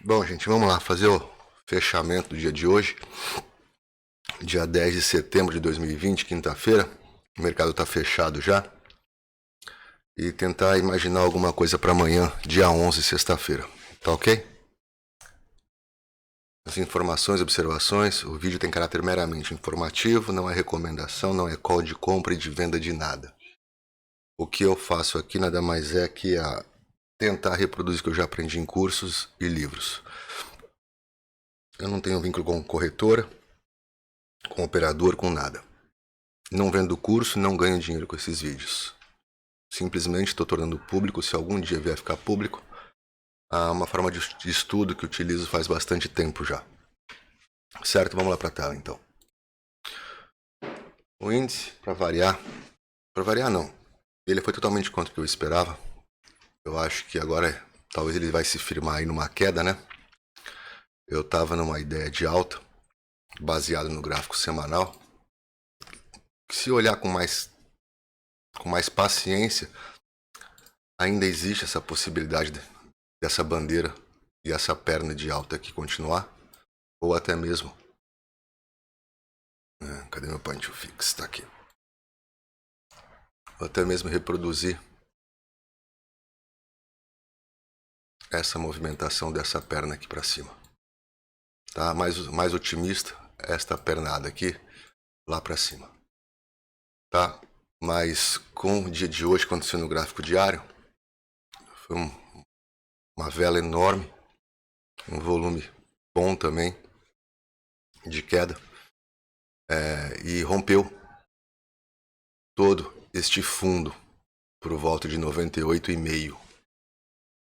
Bom, gente, vamos lá fazer o fechamento do dia de hoje, dia 10 de setembro de 2020, quinta-feira. O mercado está fechado já. E tentar imaginar alguma coisa para amanhã, dia 11, sexta-feira. Tá ok? As informações, observações, o vídeo tem caráter meramente informativo, não é recomendação, não é call de compra e de venda de nada. O que eu faço aqui nada mais é que tentar reproduzir o que eu já aprendi em cursos e livros. Eu não tenho vínculo com corretora, com operador, com nada. Não vendo curso, não ganho dinheiro com esses vídeos. Simplesmente estou tornando público, se algum dia vier ficar público, uma forma de estudo que utilizo faz bastante tempo já. Certo? Vamos lá para a tela então. O índice, para variar não, ele foi totalmente contra o que eu esperava. Eu acho que agora talvez ele vai se firmar aí numa queda, né? Eu estava numa ideia de alta, baseado no gráfico semanal. Se olhar com mais paciência, ainda existe essa possibilidade dessa bandeira e essa perna de alta aqui continuar, ou até mesmo cadê meu point to fix? Está aqui. Ou até mesmo reproduzir essa movimentação dessa perna aqui para cima. Tá? Mais otimista, esta pernada aqui lá para cima. Tá? Mas com o dia de hoje aconteceu no gráfico diário, foi uma vela enorme, um volume bom também de queda, e rompeu todo este fundo por volta de 98,5,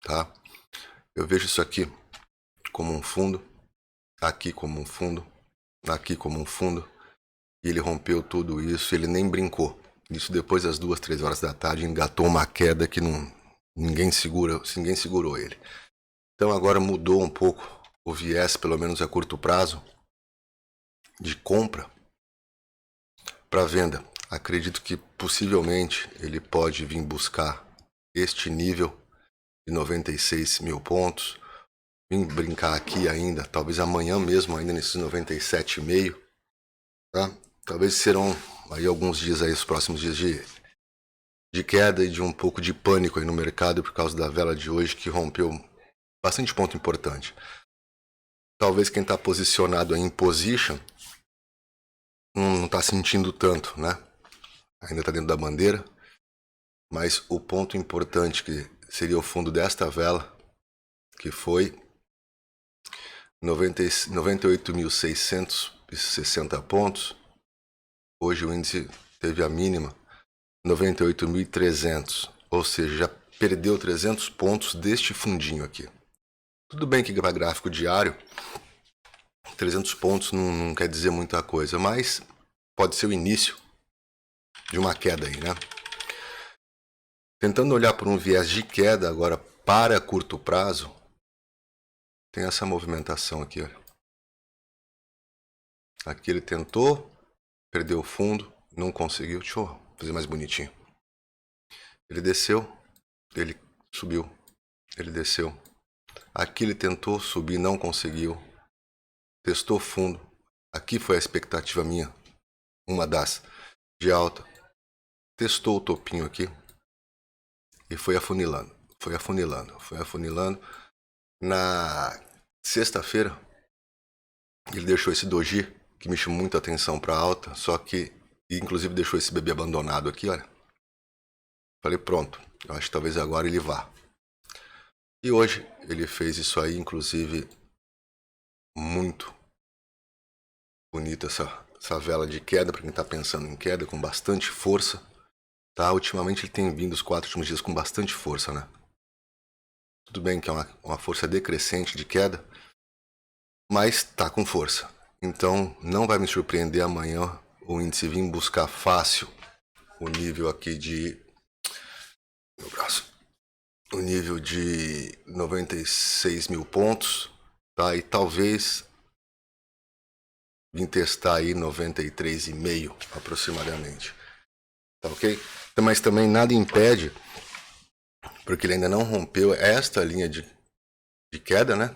tá? Eu vejo isso aqui como um fundo, aqui como um fundo, aqui como um fundo, e ele rompeu tudo isso, ele nem brincou. Isso depois das 2, 3 horas da tarde engatou uma queda que ninguém segurou ele. Então agora mudou um pouco o viés, pelo menos a curto prazo, de compra para venda. Acredito que possivelmente ele pode vir buscar este nível de 96 mil pontos, vir brincar aqui ainda, talvez amanhã mesmo, ainda nesses 97,5, tá? Talvez serão aí alguns dias aí, os próximos dias de queda e de um pouco de pânico aí no mercado por causa da vela de hoje que rompeu bastante ponto importante. Talvez quem está posicionado aí em position não está sentindo tanto, né? Ainda está dentro da bandeira, mas o ponto importante que seria o fundo desta vela, que foi 98.660 pontos. Hoje o índice teve a mínima 98.300, ou seja, já perdeu 300 pontos deste fundinho aqui. Tudo bem que para gráfico diário 300 pontos não quer dizer muita coisa, mas pode ser o início de uma queda aí, né? Tentando olhar por um viés de queda agora para curto prazo, tem essa movimentação aqui, olha. Aqui ele tentou, perdeu o fundo, não conseguiu. Deixa eu fazer mais bonitinho. Ele desceu, ele subiu, ele desceu. Aqui ele tentou subir, não conseguiu. Testou fundo. Aqui foi a expectativa minha, uma das de alta. Testou o topinho aqui e foi afunilando. Foi afunilando. Na sexta-feira, ele deixou esse doji, que me chamou muita atenção para alta, só que, inclusive, deixou esse bebê abandonado aqui, olha. Falei, pronto, eu acho que talvez agora ele vá. E hoje ele fez isso aí, inclusive, muito bonita essa vela de queda, para quem está pensando em queda, com bastante força. Tá? Ultimamente ele tem vindo os 4 últimos dias com bastante força, né? Tudo bem que é uma força decrescente de queda, mas tá com força. Então não vai me surpreender amanhã o índice vir buscar fácil o nível aqui de... meu braço. O nível de 96 mil pontos, tá? E talvez vim testar aí 93,5 aproximadamente. Tá ok? Mas também nada impede, porque ele ainda não rompeu esta linha de queda, né?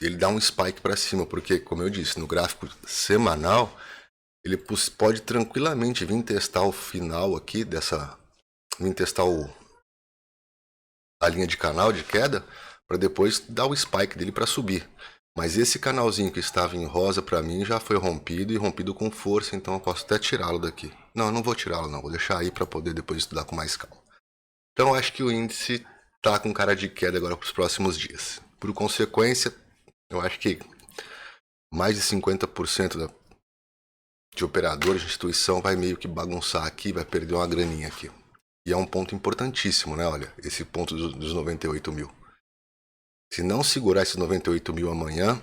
ele dá um spike para cima, porque, como eu disse, no gráfico semanal, ele pode tranquilamente vir testar o final aqui vir testar a linha de canal de queda, para depois dar o spike dele para subir. Mas esse canalzinho que estava em rosa para mim já foi rompido, e rompido com força, então eu posso até tirá-lo daqui. Não, eu não vou tirá-lo não, vou deixar aí para poder depois estudar com mais calma. Então eu acho que o índice tá com cara de queda agora para os próximos dias. Por consequência, eu acho que mais de 50% de operadores de instituição vai meio que bagunçar aqui, vai perder uma graninha aqui. E é um ponto importantíssimo, né? Olha, esse ponto dos 98 mil. Se não segurar esses 98 mil amanhã,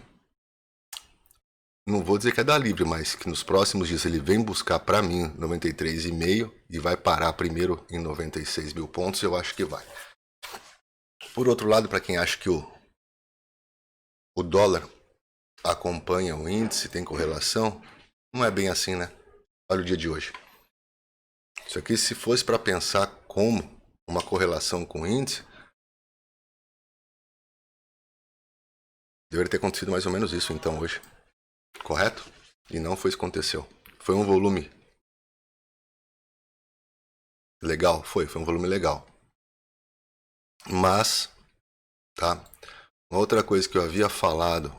não vou dizer que é da livre, mas que nos próximos dias ele vem buscar para mim 93,5 e vai parar primeiro em 96 mil pontos, eu acho que vai. Por outro lado, para quem acha que o dólar acompanha o índice, tem correlação, não é bem assim, né? Olha o dia de hoje. Isso aqui, se fosse para pensar como uma correlação com o índice, deveria ter acontecido mais ou menos isso então hoje. Correto? E não foi isso que aconteceu. Foi um volume legal? Foi um volume legal. Mas, tá? Uma outra coisa que eu havia falado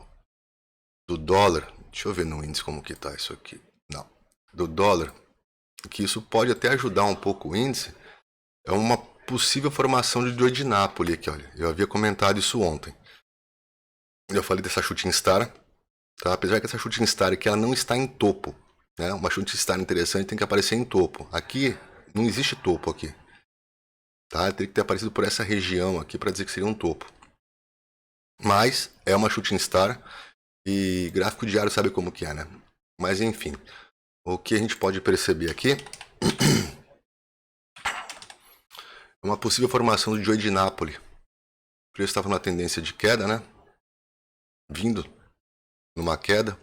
do dólar, deixa eu ver no índice como que tá isso aqui. Não. Do dólar, que isso pode até ajudar um pouco o índice, é uma possível formação de Joy de Nápoles aqui, olha. Eu havia comentado isso ontem. Eu falei dessa shooting star, tá? Apesar que essa shooting star aqui ela não está em topo, né? Uma shooting star interessante tem que aparecer em topo. Aqui não existe topo aqui, tá? Teria que ter aparecido por essa região aqui para dizer que seria um topo. Mas é uma shooting star e gráfico diário sabe como que é, né? Mas enfim, o que a gente pode perceber aqui é uma possível formação do Joy de Nápoles. O preço estava numa tendência de queda, né? Vindo numa queda,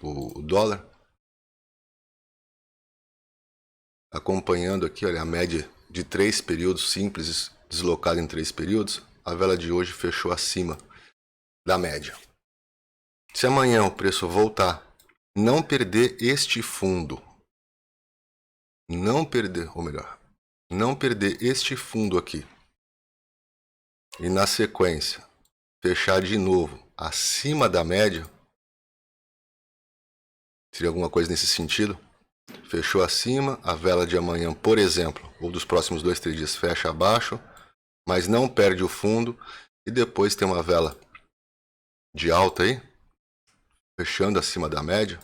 o dólar. Acompanhando aqui, olha, a média de 3 períodos simples, deslocada em 3 períodos, a vela de hoje fechou acima da média. Se amanhã o preço voltar, não perder este fundo, não perder este fundo aqui, e na sequência fechar de novo acima da média, seria alguma coisa nesse sentido? Fechou acima, a vela de amanhã, por exemplo, ou dos próximos 2, 3 dias fecha abaixo, mas não perde o fundo, e depois tem uma vela de alta aí, fechando acima da média.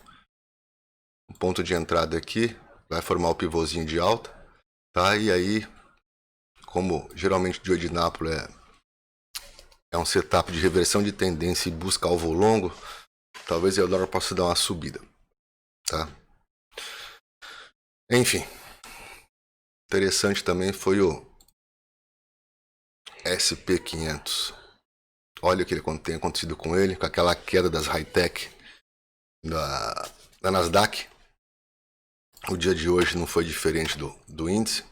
O ponto de entrada aqui vai formar o pivôzinho de alta, tá? E aí, como geralmente o Joy de Nápoles é um setup de reversão de tendência e busca alvo longo, talvez o dólar possa dar uma subida, tá? Enfim, interessante também foi o SP500. Olha o que tem acontecido com ele, com aquela queda das high-tech da Nasdaq. O dia de hoje não foi diferente do índice.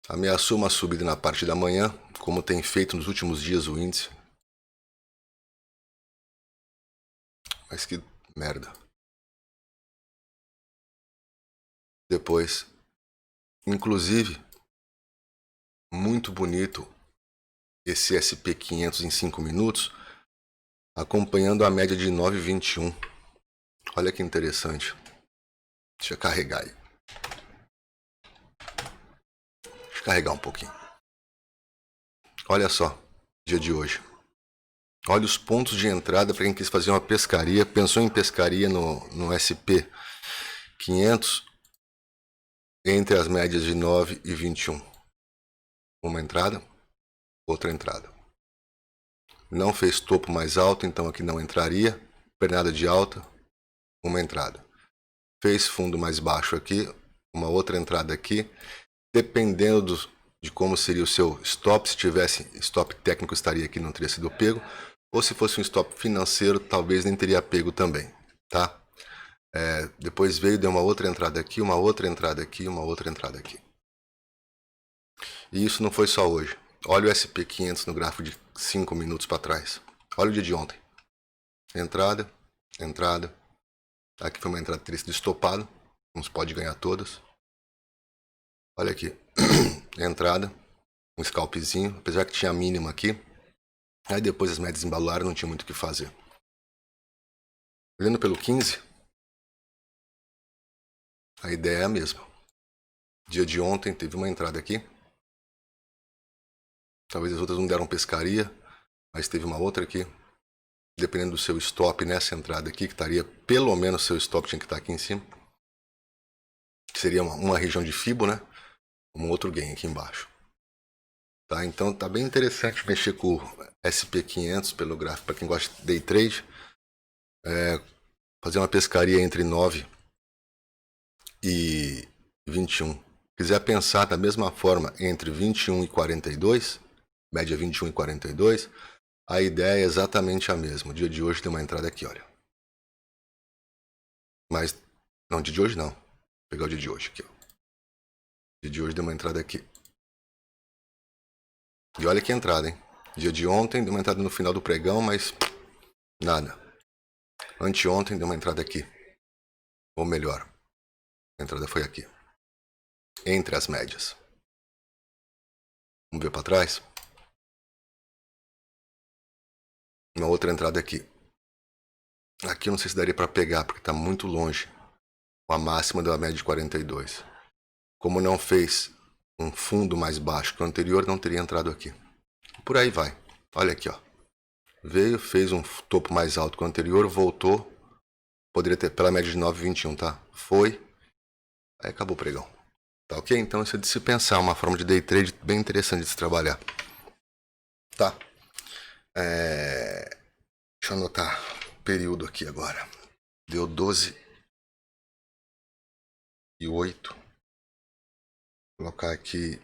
Ameaçou uma subida na parte da manhã, como tem feito nos últimos dias o índice. Mas que merda. Depois, inclusive, muito bonito esse SP500 em 5 minutos, acompanhando a média de 9,21. Olha que interessante. Deixa eu carregar aí. Deixa eu carregar um pouquinho. Olha só, dia de hoje. Olha os pontos de entrada para quem quis fazer uma pescaria, pensou em pescaria no SP500 entre as médias de 9 e 21. Uma entrada, outra entrada. Não fez topo mais alto, então aqui não entraria. Pernada de alta, uma entrada. Fez fundo mais baixo aqui, uma outra entrada aqui. Dependendo de como seria o seu stop, se tivesse stop técnico estaria aqui, não teria sido pego. Ou se fosse um stop financeiro, talvez nem teria pego também, tá? Depois veio, deu uma outra entrada aqui, uma outra entrada aqui, uma outra entrada aqui. E isso não foi só hoje. Olha o SP500 no gráfico de 5 minutos para trás. Olha o dia de ontem. Entrada, entrada. Aqui foi uma entrada triste de estopado. Não se pode ganhar todas. Olha aqui. Entrada. Um scalpzinho. Apesar que tinha mínima aqui. Aí depois as médias embalaram, não tinha muito o que fazer. Olhando pelo 15. A ideia é a mesma. Dia de ontem teve uma entrada aqui. Talvez as outras não deram pescaria. Mas teve uma outra aqui. Dependendo do seu stop nessa entrada aqui, que estaria pelo menos seu stop tinha que estar aqui em cima. Que seria uma região de Fibo, né? Um outro gain aqui embaixo. Tá? Então tá bem interessante mexer com o SP500 pelo gráfico. Para quem gosta de day trade, fazer uma pescaria entre 9 e 21. Quiser pensar da mesma forma entre 21 e 42, média 21 e 42, a ideia é exatamente a mesma. O dia de hoje tem uma entrada aqui, olha. Mas, não, dia de hoje não. Vou pegar o dia de hoje aqui, ó. O dia de hoje deu uma entrada aqui. E olha que entrada, hein? Dia de ontem deu uma entrada no final do pregão, mas nada. Anteontem deu uma entrada aqui. Ou melhor, a entrada foi aqui. Entre as médias. Vamos ver para trás? Uma outra entrada aqui. Aqui eu não sei se daria para pegar, porque está muito longe. A máxima da média de 42. Como não fez um fundo mais baixo que o anterior, não teria entrado aqui. Por aí vai. Olha aqui, ó. Veio, fez um topo mais alto que o anterior, voltou. Poderia ter pela média de 9,21, tá? Foi. Aí acabou o pregão. Tá ok? Então isso é de se pensar, uma forma de day trade bem interessante de se trabalhar. Tá. Deixa eu anotar o período aqui agora. Deu 12 e 8. Vou colocar aqui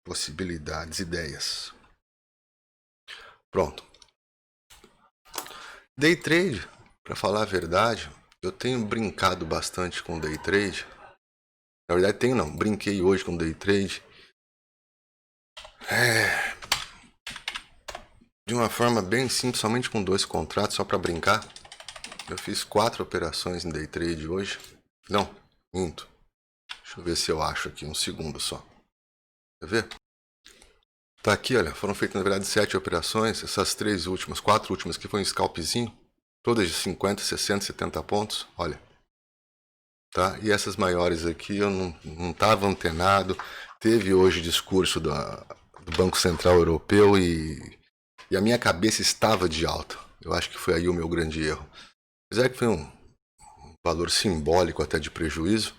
possibilidades, ideias. Pronto. Day trade, para falar a verdade, eu tenho brincado bastante com day trade. Na verdade brinquei hoje com day trade. De uma forma bem simples, somente com 2 contratos, só para brincar. Eu fiz 4 operações em day trade hoje. Não, minto. Deixa eu ver se eu acho aqui, um segundo só. Quer ver? Tá aqui, olha, foram feitas na verdade 7 operações. Essas 4 últimas que foi um scalpzinho. Todas de 50, 60, 70 pontos, olha. Tá? E essas maiores aqui eu não estava antenado. Teve hoje discurso do Banco Central Europeu e a minha cabeça estava de alta. Eu acho que foi aí o meu grande erro. Apesar que foi um valor simbólico até de prejuízo,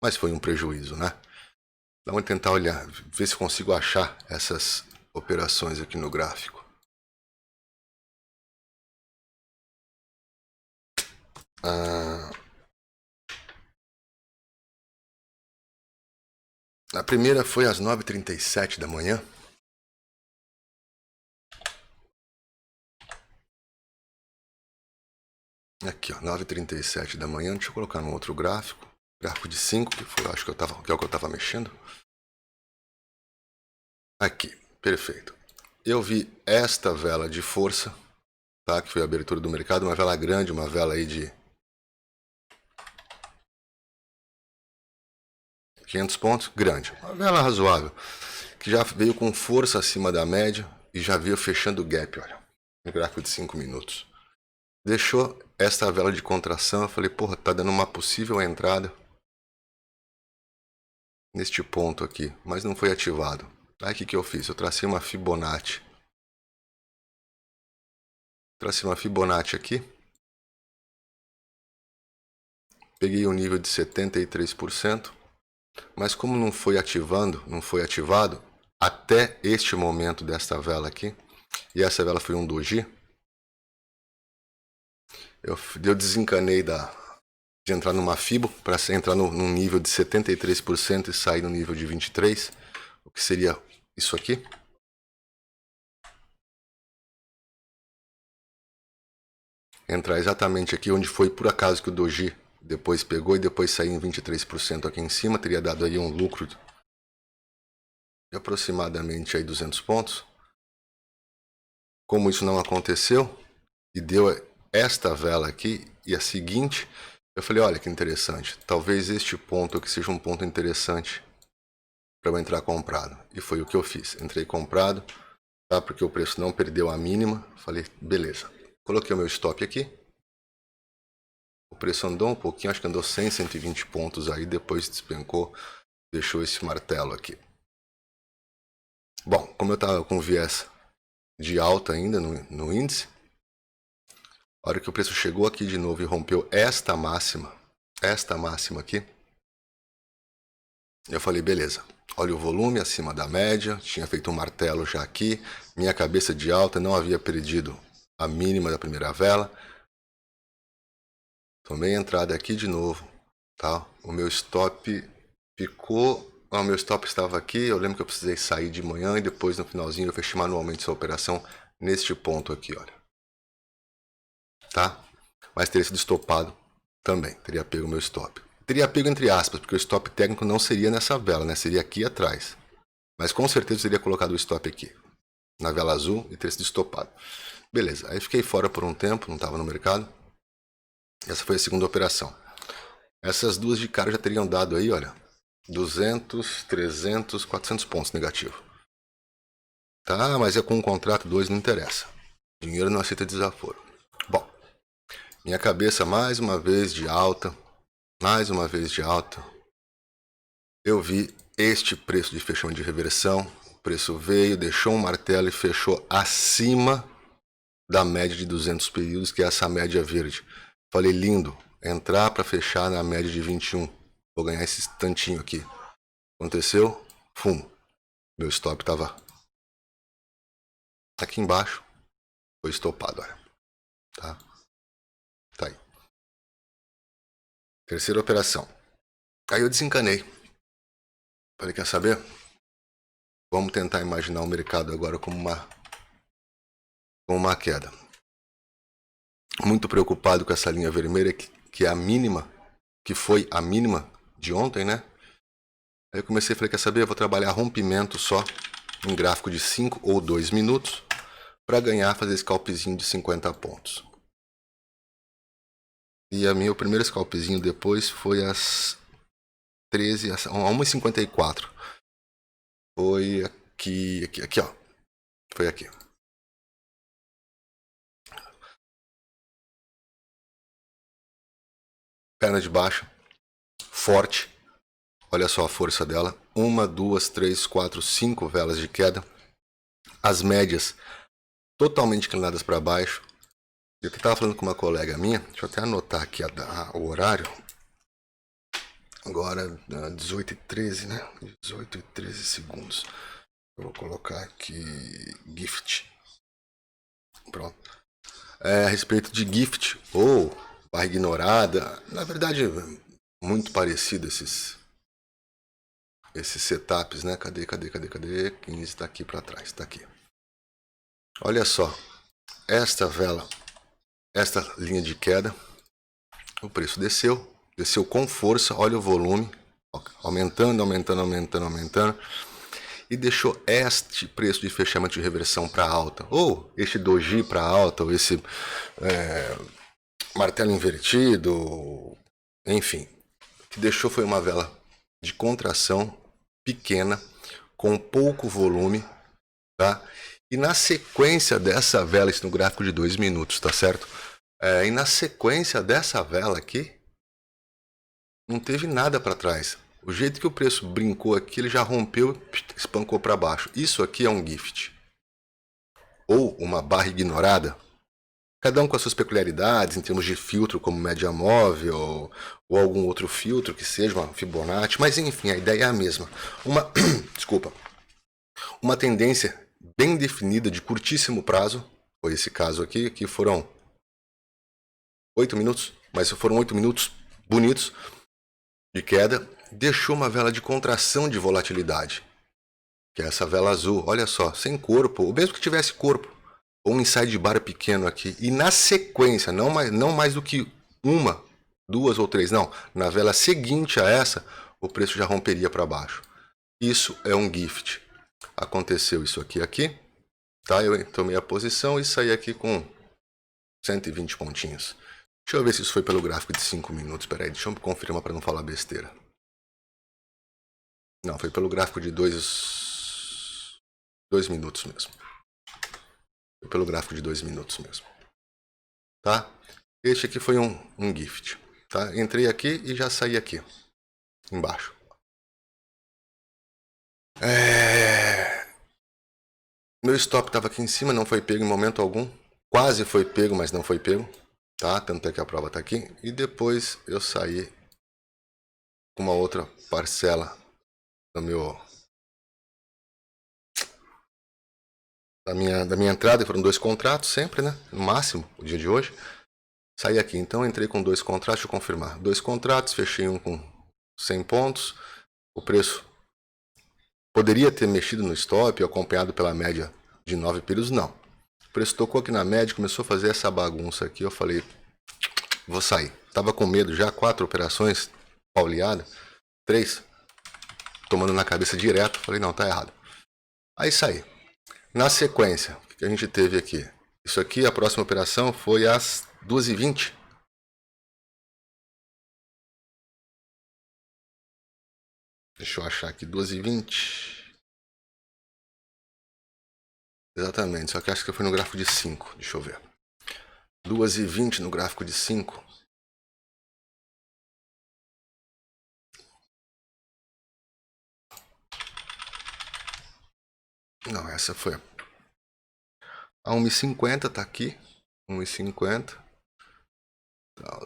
mas foi um prejuízo, né? Vamos tentar olhar, ver se consigo achar essas operações aqui no gráfico. A primeira foi às 9h37 da manhã. Aqui, ó, 9h37 da manhã. Deixa eu colocar num outro gráfico. Gráfico de 5, que foi, acho que é o que eu estava mexendo. Aqui, perfeito. Eu vi esta vela de força, tá? Que foi a abertura do mercado, uma vela grande, uma vela aí de 500 pontos, grande. Uma vela razoável, que já veio com força acima da média e já veio fechando o gap, olha, no gráfico de 5 minutos. Deixou esta vela de contração, eu falei, porra, tá dando uma possível entrada neste ponto aqui, mas não foi ativado. Aí o que eu fiz? Eu tracei uma Fibonacci. Tracei uma Fibonacci aqui. Peguei o nível de 73%. Mas como não foi ativado até este momento desta vela aqui, e essa vela foi um doji, eu desencanei de entrar numa Fibo para entrar num nível de 73% e sair no nível de 23%, o que seria isso aqui. Entrar exatamente aqui onde foi por acaso que o doji depois pegou e depois saiu em 23% aqui em cima, teria dado aí um lucro de aproximadamente aí 200 pontos. Como isso não aconteceu e deu esta vela aqui e a seguinte, eu falei, olha que interessante, talvez este ponto aqui seja um ponto interessante para eu entrar comprado. E foi o que eu fiz, entrei comprado, tá? Porque o preço não perdeu a mínima. Falei, beleza, coloquei o meu stop aqui. O preço andou um pouquinho, acho que andou 100, 120 pontos aí, depois despencou, deixou esse martelo aqui. Bom, como eu estava com viés de alta ainda no índice, a hora que o preço chegou aqui de novo e rompeu esta máxima aqui, eu falei, beleza, olha o volume acima da média, tinha feito um martelo já aqui, minha cabeça de alta não havia perdido a mínima da primeira vela. Tomei a entrada aqui de novo, tá? O meu stop ficou... O meu stop estava aqui, eu lembro que eu precisei sair de manhã e depois no finalzinho eu fechei manualmente essa operação neste ponto aqui, olha. Tá? Mas teria sido estopado também, teria pego o meu stop. Teria pego entre aspas, porque o stop técnico não seria nessa vela, né? Seria aqui atrás. Mas com certeza eu teria colocado o stop aqui, na vela azul, e teria sido estopado. Beleza, aí fiquei fora por um tempo, não estava no mercado. Essa foi a segunda operação. Essas duas de cara já teriam dado aí, olha, 200, 300, 400 pontos negativo. Tá, mas é com um contrato 2, não interessa. Dinheiro não aceita desaforo. Bom, minha cabeça mais uma vez de alta. Eu vi este preço de fechamento de reversão. O preço veio, deixou um martelo e fechou acima da média de 200 períodos, que é essa média verde. Falei, lindo, entrar para fechar na média de 21. Vou ganhar esse tantinho aqui. Aconteceu, fum. Meu stop estava aqui embaixo. Foi estopado, olha. Tá? Tá aí. Terceira operação. Aí eu desencanei. Falei, quer saber? Vamos tentar imaginar o mercado agora como uma queda. Muito preocupado com essa linha vermelha, que é a mínima, que foi a mínima de ontem, né? Aí eu comecei, falei, quer saber? Eu vou trabalhar rompimento só, em gráfico de 5 ou 2 minutos, para ganhar, fazer scalpzinho de 50 pontos. E o primeiro scalpzinho depois foi às 13, a 1h54. Foi aqui, ó. Foi aqui. Perna de baixo, forte. Olha só a força dela. 1, 2, 3, 4, 5 velas de queda. As médias totalmente inclinadas para baixo. Eu estava falando com uma colega minha. Deixa eu até anotar aqui o horário. Agora, 18h13, né? 18h13 segundos. Eu vou colocar aqui gift. Pronto. A respeito de gift ou barra ignorada. Na verdade, muito parecido esses setups, né? Cadê? 15 tá aqui para trás, tá aqui. Olha só, esta vela, esta linha de queda, o preço desceu com força, olha o volume, aumentando, e deixou este preço de fechamento de reversão para alta, ou este doji para alta, ou esse martelo invertido, enfim, o que deixou foi uma vela de contração pequena, com pouco volume, tá? E na sequência dessa vela, isso no gráfico de 2 minutos, tá certo? E na sequência dessa vela aqui, não teve nada para trás. O jeito que o preço brincou aqui, ele já rompeu, espancou para baixo. Isso aqui é um gift. Ou uma barra ignorada. Cada um com as suas peculiaridades, em termos de filtro, como média móvel, ou algum outro filtro que seja, uma Fibonacci. Mas enfim, a ideia é a mesma. Uma tendência bem definida de curtíssimo prazo. Foi esse caso aqui, que foram 8 minutos. Mas foram 8 minutos bonitos de queda. Deixou uma vela de contração de volatilidade. Que é essa vela azul. Olha só, sem corpo. Ou mesmo que tivesse corpo. Ou um inside bar pequeno aqui. E na sequência, não mais do que 1, 2 ou 3. Não. Na vela seguinte a essa, o preço já romperia para baixo. Isso é um gift. Aconteceu isso aqui, tá? Eu tomei a posição e saí aqui com 120 pontinhos. Deixa eu ver se isso foi pelo gráfico de 5 minutos. Pera aí, deixa eu confirmar para não falar besteira. Não, foi pelo gráfico de 2 minutos mesmo. Foi pelo gráfico de 2 minutos mesmo. Tá? Este aqui foi um gift. Tá? Entrei aqui e já saí aqui. Embaixo. Meu stop estava aqui em cima, não foi pego em momento algum. Quase foi pego, mas não foi pego. Tá? Tanto é que a prova está aqui. E depois eu saí com uma outra parcela do meu... Da minha entrada, foram 2 contratos sempre, né? No máximo, o dia de hoje. Saí aqui, então entrei com 2 contratos, deixa eu confirmar. 2 contratos, fechei um com 100 pontos. O preço poderia ter mexido no stop, acompanhado pela média de 9 períodos, não. O preço tocou aqui na média, começou a fazer essa bagunça aqui, eu falei, vou sair. Tava com medo já, 4 operações, pauleada, 3, tomando na cabeça direto, falei, não, tá errado. Aí saí. Na sequência, o que a gente teve aqui? Isso aqui, a próxima operação foi às 2h20. Deixa eu achar aqui, 2h20. Exatamente, só que acho que foi no gráfico de 5. Deixa eu ver. 2h20 no gráfico de 5. Não, essa foi a 1h50, tá aqui. 1h50.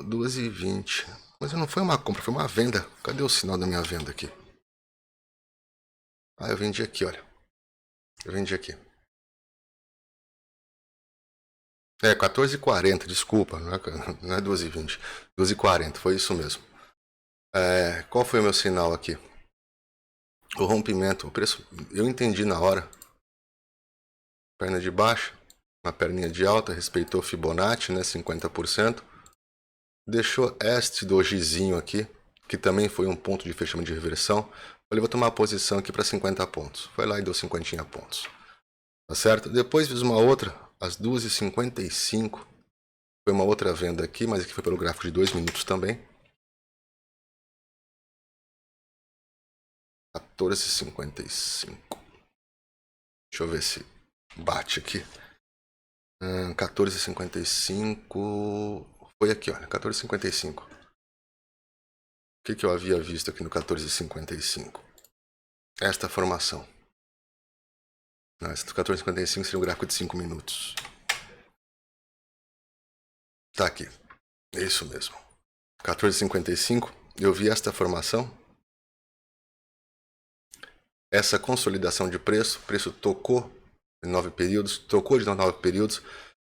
2h20. Mas não foi uma compra, foi uma venda. Cadê o sinal da minha venda aqui? Ah, eu vendi aqui, olha. Eu vendi aqui. 14h40, desculpa. Não é 2h20. 2h40, foi isso mesmo. Qual foi o meu sinal aqui? O rompimento, o preço, eu entendi na hora. Perna de baixo, uma perninha de alta, respeitou Fibonacci, né, 50%. Deixou este dojizinho aqui, que também foi um ponto de fechamento de reversão. Falei, vou tomar a posição aqui para 50 pontos. Foi lá e deu 50 pontos. Tá certo? Depois fiz uma outra, às 2h55. Foi uma outra venda aqui, mas aqui foi pelo gráfico de 2 minutos também. 14h55. Deixa eu ver se bate aqui. 14h55. Foi aqui, olha, 14h55. O que eu havia visto aqui no 14h55? Esta formação. Não, esse 14h55 seria um gráfico de 5 minutos. Tá aqui. É isso mesmo. 14h55, eu vi esta formação. Essa consolidação de preço. O preço tocou em 9 períodos. Tocou de 9 períodos.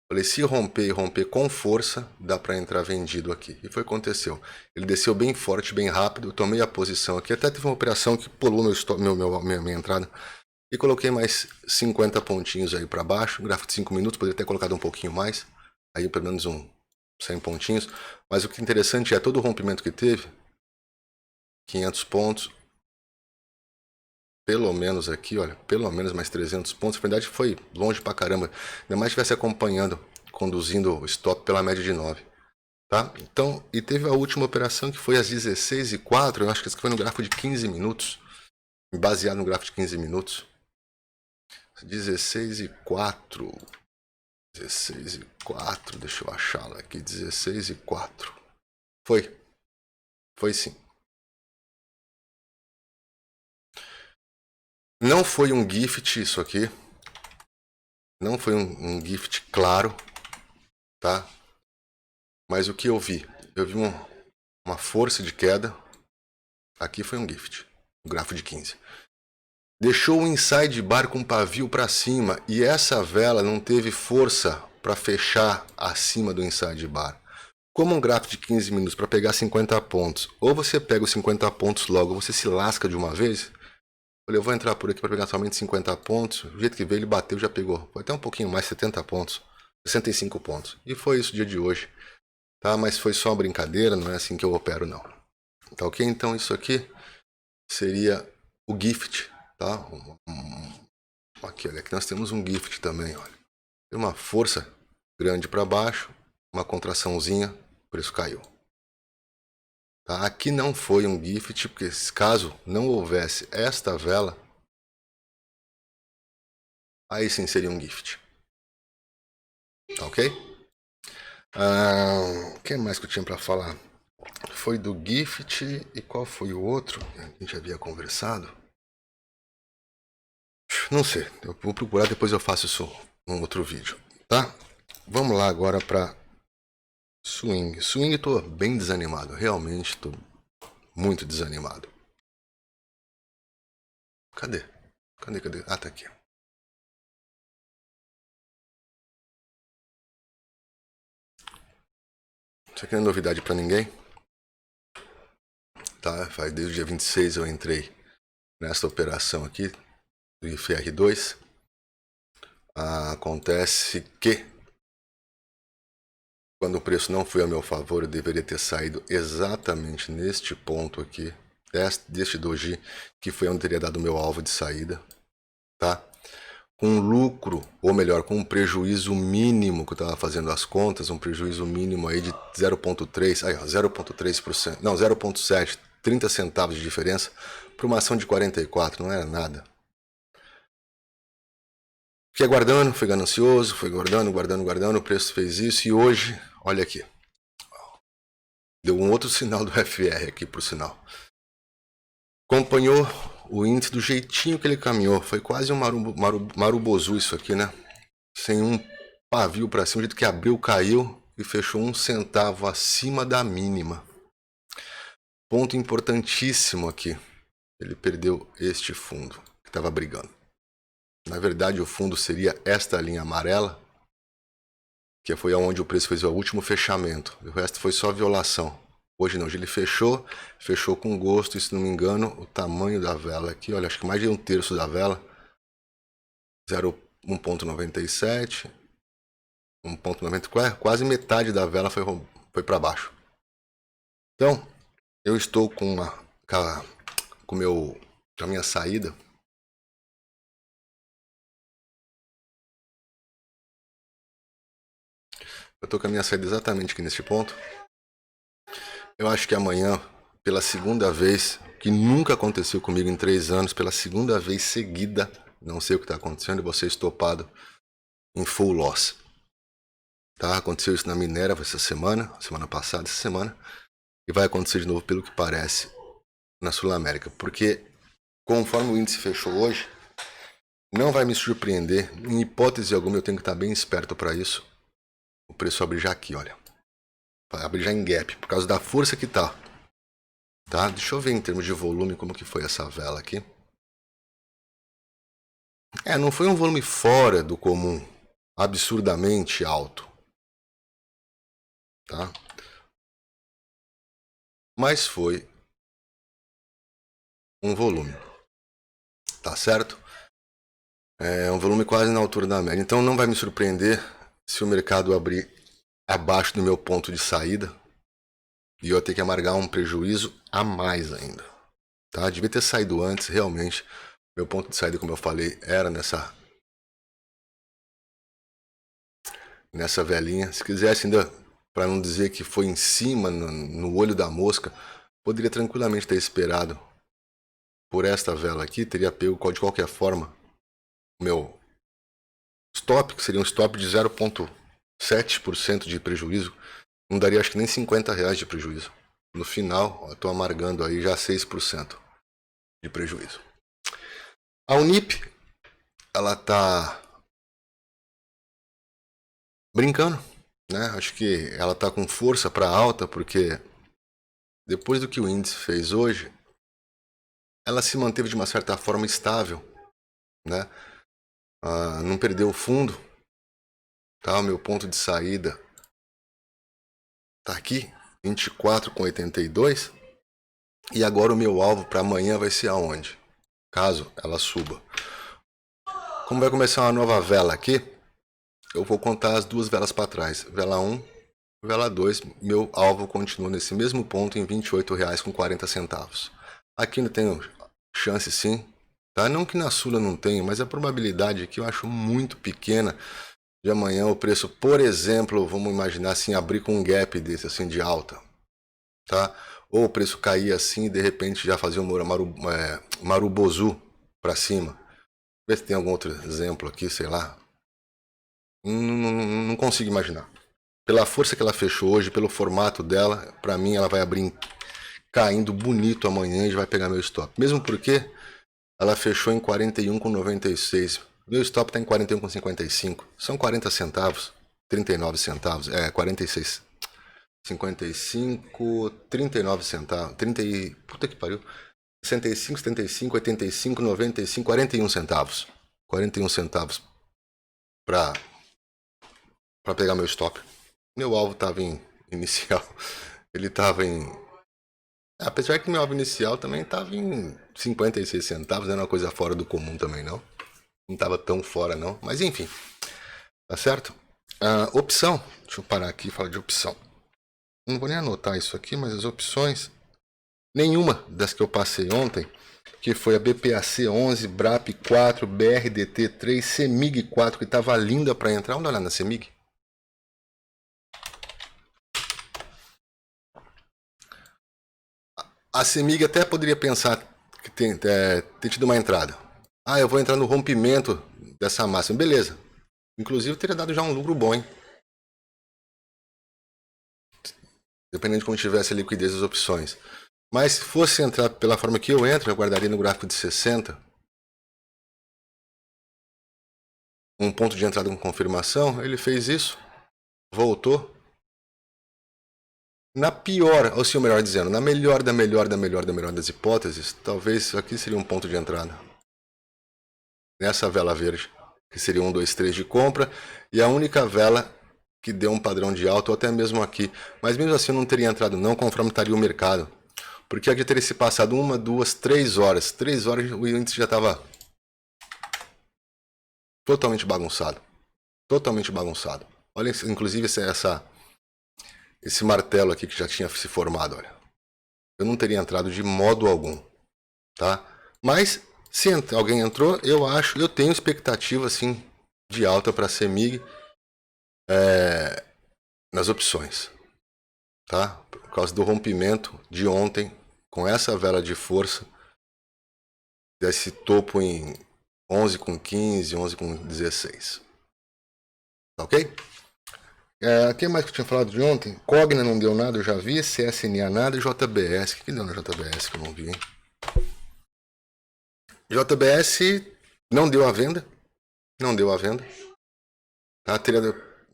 Falei, se romper e romper com força, dá para entrar vendido aqui. E foi o que aconteceu. Ele desceu bem forte, bem rápido. Eu tomei a posição aqui. Até teve uma operação que pulou minha entrada. E coloquei mais 50 pontinhos aí para baixo. Gráfico de 5 minutos. Poderia ter colocado um pouquinho mais. Aí pelo menos 100 pontinhos. Mas o que é interessante é todo o rompimento que teve. 500 pontos. Pelo menos aqui, olha, pelo menos mais 300 pontos. Na verdade foi longe pra caramba. Ainda mais estivesse acompanhando, conduzindo o stop pela média de 9. Tá? Então, e teve a última operação que foi às 16h04. Eu acho que isso foi no gráfico de 15 minutos. Baseado no gráfico de 15 minutos. 16h04. 16h04. Deixa eu achá-la aqui. 16h04. Foi. Foi sim. Não foi um gift isso aqui. Não foi um gift claro, tá? Mas o que eu vi? Eu vi uma força de queda. Aqui foi um gift. Um gráfico de 15. Deixou o inside bar com pavio para cima. E essa vela não teve força para fechar acima do inside bar. Como um gráfico de 15 minutos para pegar 50 pontos. Ou você pega os 50 pontos logo, ou você se lasca de uma vez. Eu vou entrar por aqui para pegar somente 50 pontos. O jeito que veio, ele bateu, já pegou. Foi até um pouquinho mais, 70 pontos. 65 pontos. E foi isso o dia de hoje. Tá? Mas foi só uma brincadeira, não é assim que eu opero, não. Tá ok? Então isso aqui seria o gift, tá? Aqui, olha, aqui nós temos um gift também, olha. Tem uma força grande para baixo, uma contraçãozinha, o preço caiu. Tá? Aqui não foi um gift, porque caso não houvesse esta vela, aí sim seria um gift. Tá ok? O que mais que eu tinha para falar? Foi do gift e qual foi o outro que a gente havia conversado? Não sei, eu vou procurar, depois eu faço isso num outro vídeo, tá? Vamos lá agora para swing. Swing, tô bem desanimado, realmente tô muito desanimado. Cadê? Cadê? Ah, tá aqui. Isso aqui não é novidade para ninguém. Tá? Faz desde o dia 26 eu entrei nessa operação aqui do IFR2. Acontece que quando o preço não foi a meu favor, eu deveria ter saído exatamente neste ponto aqui, deste doji, que foi onde teria dado o meu alvo de saída, tá? Com lucro, ou melhor, com um prejuízo mínimo, que eu estava fazendo as contas, um prejuízo mínimo aí de 0,3%, aí ó, 0,3%, não, 0,7%, 30 centavos de diferença, para uma ação de 44, não era nada. Fiquei aguardando, fui ganancioso, fui guardando, o preço fez isso e hoje, olha aqui. Deu um outro sinal do FR aqui, por sinal. Acompanhou o índice do jeitinho que ele caminhou. Foi quase um marubozu isso aqui, né? Sem um pavio para cima, o jeito que abriu, caiu e fechou 1 centavo acima da mínima. Ponto importantíssimo aqui. Ele perdeu este fundo que estava brigando. Na verdade, o fundo seria esta linha amarela, que foi onde o preço fez o último fechamento. O resto foi só violação. Hoje não, hoje ele fechou com gosto, e se não me engano, o tamanho da vela aqui, olha, acho que mais de 1/3 da vela, 1,97, 1,90, quase metade da vela foi para baixo. Então, eu estou com a minha saída. Eu estou com a minha saída exatamente aqui nesse ponto. Eu acho que amanhã, pela segunda vez, que nunca aconteceu comigo em 3 anos, pela segunda vez seguida, não sei o que está acontecendo, eu vou ser estopado em full loss. Tá? Aconteceu isso na Minerva essa semana passada, essa semana, e vai acontecer de novo, pelo que parece, na Sul América, porque conforme o índice fechou hoje, não vai me surpreender, em hipótese alguma eu tenho que estar bem esperto para isso, o preço abrir já aqui, olha, vai abrir já em gap, por causa da força que tá. Deixa eu ver em termos de volume como que foi essa vela aqui. Não foi um volume fora do comum, absurdamente alto, tá? Mas foi um volume, tá certo? É um volume quase na altura da média, então não vai me surpreender se o mercado abrir abaixo do meu ponto de saída e eu ter que amargar um prejuízo a mais ainda, tá? Devia ter saído antes, realmente. Meu ponto de saída, como eu falei, era nessa velinha. Se quisesse ainda, para não dizer que foi em cima, no olho da mosca, poderia tranquilamente ter esperado por esta vela aqui, teria pego de qualquer forma o meu stop, que seria um stop de 0,7% de prejuízo. Não daria, acho que nem R$50 de prejuízo. No final, eu estou amargando aí já 6% de prejuízo. A Unip, ela tá brincando, né? Acho que ela tá com força para alta, porque depois do que o índice fez hoje, ela se manteve de uma certa forma estável, né? Não perdeu o fundo, tá? O meu ponto de saída tá aqui, 24,82. E agora o meu alvo para amanhã vai ser aonde? Caso ela suba. Como vai começar uma nova vela aqui, eu vou contar as duas velas para trás. Vela 1, vela 2, meu alvo continua nesse mesmo ponto em R$28,40. Aqui não tenho chance sim Tá? Não que na Sula não tenha, mas a probabilidade aqui eu acho muito pequena de amanhã o preço, por exemplo, vamos imaginar assim, abrir com um gap desse assim de alta, tá? Ou o preço cair assim e de repente já fazer um marubozu para cima. Vê se tem algum outro exemplo aqui, sei lá. Não consigo imaginar. Pela força que ela fechou hoje, pelo formato dela, para mim ela vai abrir caindo bonito amanhã e vai pegar meu stop. Mesmo porque ela fechou em 41,96. Meu stop está em 41,55. São 40 centavos, 39 centavos, 46, 55, 39 centavos, 30 e... Puta que pariu. 65, 75, 85, 95, 41 centavos. 41 centavos para pegar meu stop. Meu alvo estava em inicial. Ele estava em... Apesar que meu alvo inicial também estava em 56 centavos. Não era uma coisa fora do comum também, não. Não estava tão fora, não. Mas enfim. Tá certo? Opção. Deixa eu parar aqui e falar de opção. Não vou nem anotar isso aqui, mas as opções... Nenhuma das que eu passei ontem, que foi a BPAC 11, BRAP 4, BRDT 3, CEMIG 4, que estava linda para entrar. Vamos dar uma olhada na CEMIG. A CEMIG até poderia pensar que tem tido uma entrada. Eu vou entrar no rompimento dessa máxima. Beleza. Inclusive teria dado já um lucro bom, hein? Dependendo de como tivesse a liquidez das opções. Mas se fosse entrar pela forma que eu entro, eu guardaria no gráfico de 60. Um ponto de entrada com confirmação. Ele fez isso. Voltou. Na pior, ou se o melhor dizendo, na melhor das hipóteses, talvez aqui seria um ponto de entrada. Nessa vela verde, que seria 1, 2, 3 de compra, e a única vela que deu um padrão de alta, ou até mesmo aqui. Mas mesmo assim eu não teria entrado não, conforme estaria o mercado. Porque aqui teria se passado 1, 2, 3 horas. 3 horas o índice já estava totalmente bagunçado. Totalmente bagunçado. Olha, inclusive esse martelo aqui que já tinha se formado, olha. Eu não teria entrado de modo algum, tá? Mas se alguém entrou, eu tenho expectativa assim de alta para a CEMIG nas opções, tá? Por causa do rompimento de ontem com essa vela de força desse topo em 11,15, 11,16. Tá ok? Quem mais que eu tinha falado de ontem? Cogna não deu nada, eu já vi. CSNA nada e JBS. O que deu na JBS que eu não vi, hein? JBS não deu a venda. Não deu a venda.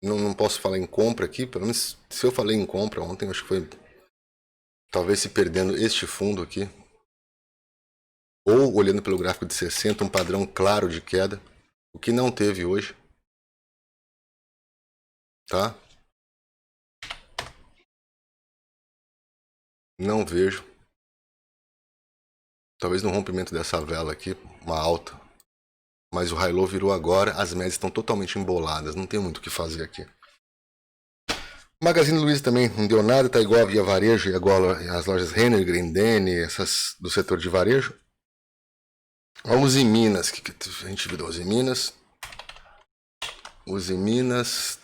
Não posso falar em compra aqui. Pelo menos se eu falei em compra ontem, acho que foi talvez se perdendo este fundo aqui. Ou olhando pelo gráfico de 60, um padrão claro de queda. O que não teve hoje. Tá? Não vejo. Talvez no rompimento dessa vela aqui, uma alta. Mas o high low virou agora, as médias estão totalmente emboladas, não tem muito o que fazer aqui. Magazine Luiza também não deu nada, tá igual a Via Varejo, igual as lojas Renner, Grendene, essas do setor de varejo. A Uzi Minas, que a gente viu da Uzi Minas. Uzi Minas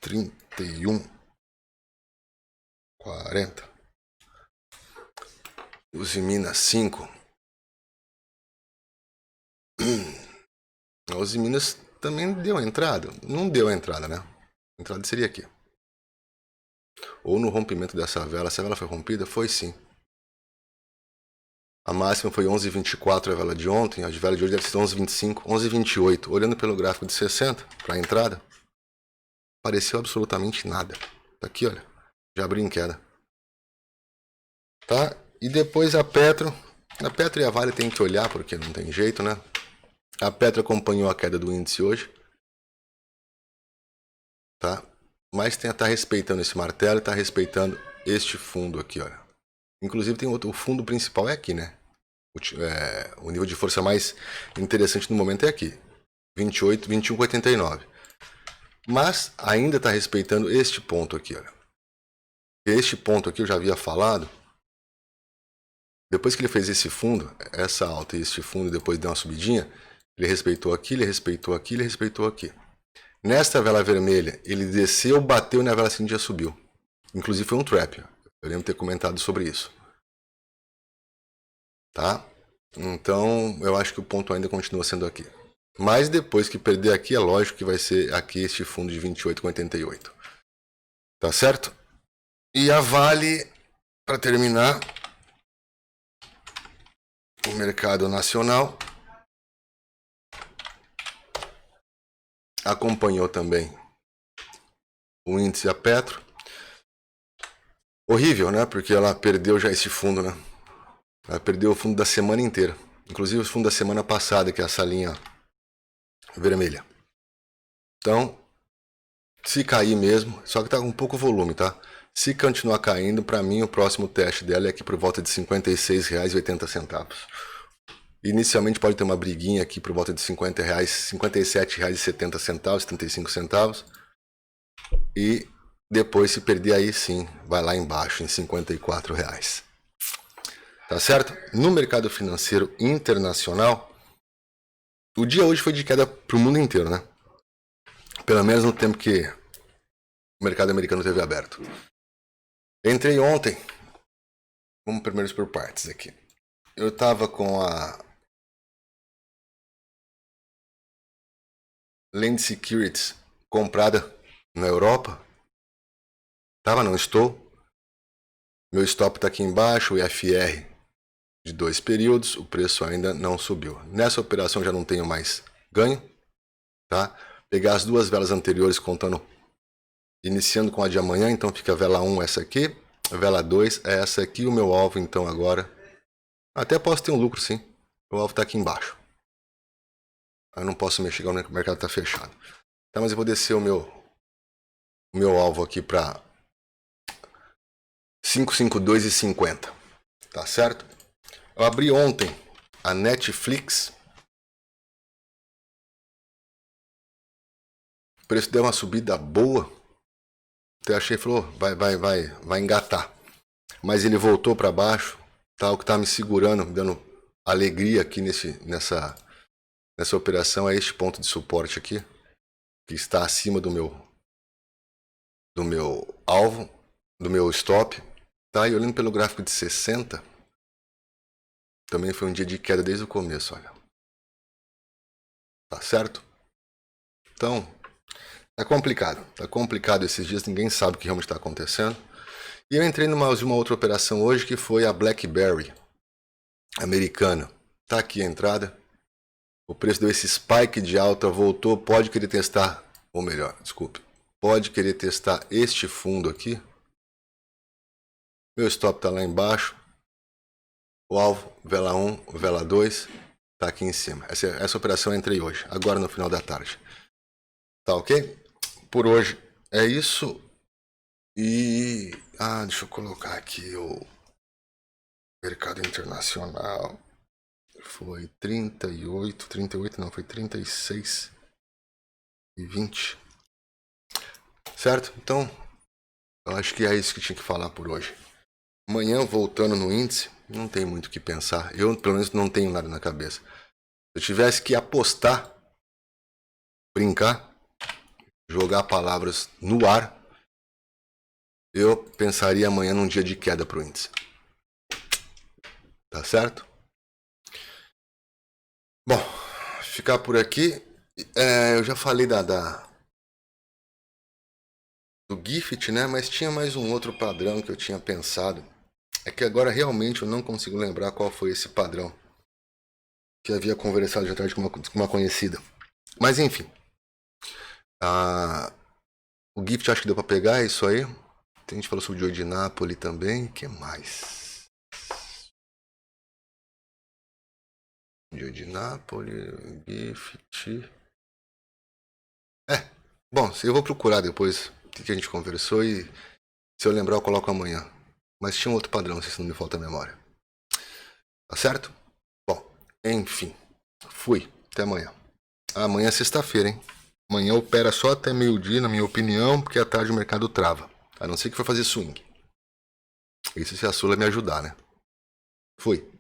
31 40. Uzi Minas 5. A Uzi Minas também deu entrada. Não deu entrada, né? A entrada seria aqui. Ou no rompimento dessa vela. Se a vela foi rompida, foi sim. A máxima foi 11,24 a vela de ontem. A de vela de hoje deve ser 11,25, 11,28. Olhando pelo gráfico de 60 para a entrada, apareceu absolutamente nada. Tá aqui, olha. Já abriu em queda. Tá? E depois a Petro. A Petro e a Vale tem que olhar porque não tem jeito, né? A Petro acompanhou a queda do índice hoje. Tá? Mas tá respeitando esse martelo e tá respeitando este fundo aqui, olha. Inclusive tem outro, o fundo principal é aqui, né? O nível de força mais interessante no momento é aqui. 28, 21,89. Mas ainda está respeitando este ponto aqui, olha. Este ponto aqui eu já havia falado Depois que ele fez esse fundo, essa alta e este fundo, depois deu uma subidinha, ele respeitou aqui, ele respeitou aqui, ele respeitou aqui. Nesta vela vermelha, ele desceu, bateu e na vela seguinte já subiu. Inclusive foi um trap. Eu lembro de ter comentado sobre isso. Tá? Então, eu acho que o ponto ainda continua sendo aqui. Mas depois que perder aqui, é lógico que vai ser aqui este fundo de 28,88. Tá certo? E a Vale, para terminar, o mercado nacional acompanhou também o índice a Petro. Horrível, né? Porque ela perdeu já esse fundo, né? Ela perdeu o fundo da semana inteira. Inclusive o fundo da semana passada, que é essa linha vermelha. Então, se cair mesmo, só que tá com pouco volume, tá? Se continuar caindo, para mim o próximo teste dela é aqui por volta de R$ 56,80. Inicialmente pode ter uma briguinha aqui por volta de R$ 57,70, 75 centavos. E depois, se perder aí sim, vai lá embaixo em R$ 54. Tá certo? No mercado financeiro internacional, o dia hoje foi de queda para o mundo inteiro, né? Pelo menos no tempo que o mercado americano esteve aberto. Entrei ontem, vamos primeiro por partes aqui. Eu estava com a Land Securities comprada na Europa. Tava, não estou. Meu stop está aqui embaixo, o IFR de 2 períodos, o preço ainda não subiu. Nessa operação já não tenho mais ganho, tá? Pegar as duas velas anteriores contando, iniciando com a de amanhã, então fica a vela 1 essa aqui, a vela 2 é essa aqui, o meu alvo então agora, até posso ter um lucro sim, o alvo está aqui embaixo. Eu não posso mexer, o mercado está fechado. Tá, mas eu vou descer o meu alvo aqui para 552,50, tá certo? Eu abri ontem a Netflix. O preço deu uma subida boa. Até achei, falou, vai engatar. Mas ele voltou para baixo. Tá, o que tá me segurando, me dando alegria aqui nessa operação é este ponto de suporte aqui, que está acima do meu alvo, do meu stop. Tá, e olhando pelo gráfico de 60, também foi um dia de queda desde o começo, olha. Tá certo? Então, tá complicado esses dias, ninguém sabe o que realmente está acontecendo. E eu entrei numa outra operação hoje, que foi a BlackBerry americana. Tá aqui a entrada. O preço deu esse spike de alta, voltou, pode querer testar, ou melhor, desculpe, pode querer testar este fundo aqui. Meu stop tá lá embaixo. O alvo, vela 1, vela 2, tá aqui em cima. Essa operação eu entrei hoje, agora no final da tarde. Tá ok? Por hoje é isso. E... deixa eu colocar aqui o mercado internacional. Foi 38 não, foi 36,20. Certo? Então, eu acho que é isso que tinha que falar por hoje. Amanhã, voltando no índice, não tem muito o que pensar. Eu, pelo menos, não tenho nada na cabeça. Se eu tivesse que apostar, brincar, jogar palavras no ar, eu pensaria amanhã num dia de queda para o índice. Tá certo? Bom, ficar por aqui. Eu já falei do Gift, né? Mas tinha mais um outro padrão que eu tinha pensado. É que agora realmente eu não consigo lembrar qual foi esse padrão que havia conversado de tarde com uma conhecida. Mas enfim. O Gift acho que deu para pegar, é isso aí. A gente falou sobre o Joe de Napoli também. O que mais? Joe de Napoli, Gift. Bom, eu vou procurar depois o que a gente conversou e se eu lembrar eu coloco amanhã. Mas tinha um outro padrão, se não me falta a memória. Tá certo? Bom, enfim. Fui. Até amanhã. Amanhã é sexta-feira, hein? Amanhã opera só até meio-dia, na minha opinião, porque à tarde o mercado trava. A não ser que for fazer swing. Isso se a Sula me ajudar, né? Fui.